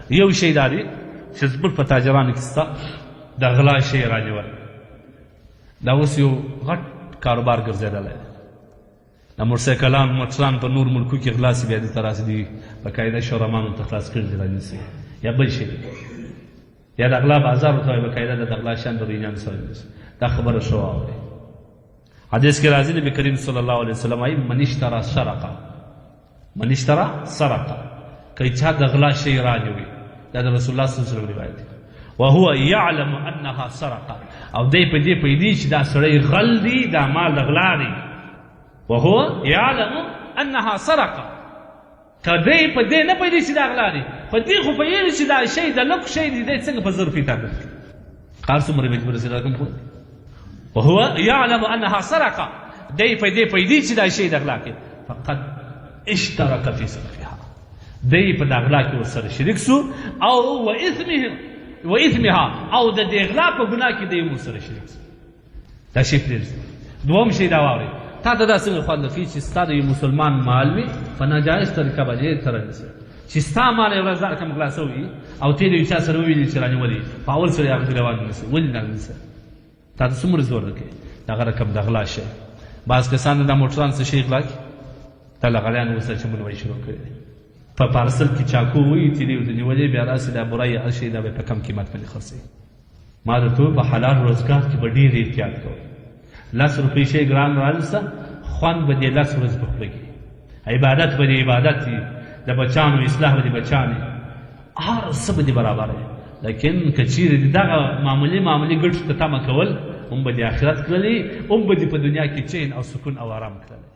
یو شی دا دی چې زموږ په تاجرانو کې ستا د غلا شی رانیول دا اوس یو غټ کاروبار ګرځېدلی دی د موټرسایکلان موټران په نور ملکو کې غلا سي بیا دې ته راسي دي باقاعده شورامانو ته خلاص کړي دي رانیسي یا بل شی دی یا د غلا بازار ورته وایي باقاعده د غلا شیان د روینیانو سره نیسي دا خبره شو واورئ حدیث کې راځي نبي کریم صلی الله علیه وسلم وایي من اشترى سرقه که چا د غلا شی رانیوي دا د رسول الله صلی الله علیه وسلم روایت دی وهو يعلم انها سرقه او دی په دې پوهېدي چې دا سړی غل دی دا مال د غلا دی وهو يعلم انها سرقه که دی په دې نه پوهېدي چې دا غلا دی په دې خو پوهېږي چې دا شی د لږ شی دی دی څنګه په زر فی طاقت کړي قال څومره مجبور سي رقم خو وهو يعلم انها سرقه دی په دې پوهېدي چې دا شی د غلا کې فقد اشترك في سرقها دی په دا غلا کې ورسره شریک سو او واثمها او د دې غلا په ګناه کې دی ورسره شریک سو دا شی پرېږدي دوم شی دا واورئ تا ته دا څنګه خوند کوي چې ستا د یو مسلمان مال وي په ناجایز طریقه باندې ته رانیسي چې ستا مال یو ورځ رقم غلا سوي او ته د یو چا سره وویلې چې رانیولې په اول سره یې هغه ګرېوان ونیسي ولې رانیسي تا ته څومره زور درکوي دغه رقم د غلا شی بعض کسان دا موټران څه شی غلا کړي دا له غلیانو ورسره چمونه شروع کړی دی په پارسل کې چاکو وایي چې دی ورته نیولې بیا راسي دا برای هر شی دا به په کم قیمت باندې خرڅوي ما درته وویل په حلال روزګار کې به ډېر احتیاط کوئ 10 روپۍ شی ګران رانیسه خوند به دې 10 ورځې په خوله کې عبادت به دې عبادت وي د بچانو اصلاح به دې بچان وي هر څه به دې برابر وي لیکن که چیرې دې دغه معمولي ګټو ته تمه کول هم به دې آخرت کړلی هم به دې په دنیا کې چین او سکون او آرام کړلی